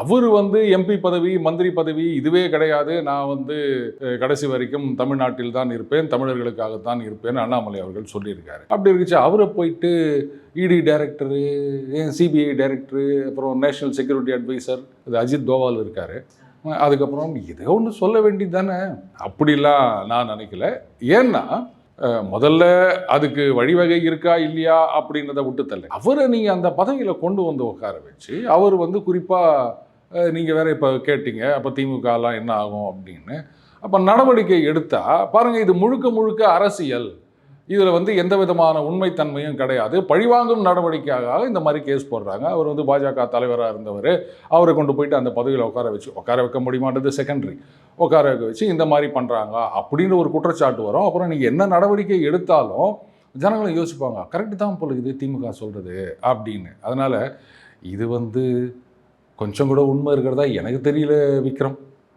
அவர் வந்து எம்பி பதவி, மந்திரி பதவி இதுவே கிடையாது, நான் வந்து கடைசி வரைக்கும் தமிழ்நாட்டில் தான் இருப்பேன், தமிழர்களுக்காகத்தான் இருப்பேன் அண்ணாமலை அவர்கள் சொல்லியிருக்காரு. அப்படி இருந்துச்சு அவரை போயிட்டு இடி டைரக்டரு, சிபிஐ டைரக்டரு, அப்புறம் நேஷனல் செக்யூரிட்டி அட்வைசர் இது அஜித் தோவால் இருக்காரு. அதுக்கப்புறம் ஏதோ ஒன்று சொல்ல வேண்டியது தானே. அப்படிலாம் நான் நினைக்கல. ஏன்னா முதல்ல அதுக்கு வழிவகை இருக்கா இல்லையா அப்படின்றத விட்டு தள்ள, அவரை நீங்கள் அந்த பதவியில் கொண்டு வந்து உட்கார வச்சு அவர் வந்து குறிப்பாக நீங்கள் வேற இப்போ கேட்டீங்க அப்போ திமுகலாம் என்ன ஆகும் அப்படின்னு. அப்போ நடவடிக்கை எடுத்தால் பாருங்கள், இது முழுக்க முழுக்க அரசியல். இதில் வந்து எந்த விதமான உண்மைத்தன்மையும் கிடையாது. பழிவாங்கும் நடவடிக்கையாக இந்த மாதிரி கேஸ் போடுறாங்க. அவர் வந்து பாஜக தலைவராக இருந்தவர், அவரை கொண்டு போயிட்டு அந்த பதவியில் உட்கார வைக்க முடியுமான்றது செகண்டரி. உட்கார வைக்க வச்சு இந்த மாதிரி பண்ணுறாங்க அப்படின்னு ஒரு குற்றச்சாட்டு வரும். அப்புறம் நீங்கள் என்ன நடவடிக்கை எடுத்தாலும் ஜனங்களும் யோசிப்பாங்க, கரெக்டு தான் போல இது திமுக சொல்கிறது அப்படின்னு. அதனால் இது வந்து கொஞ்சம் கூட உண்மை இருக்கிறதா எனக்கு தெரியல விக்ரம்.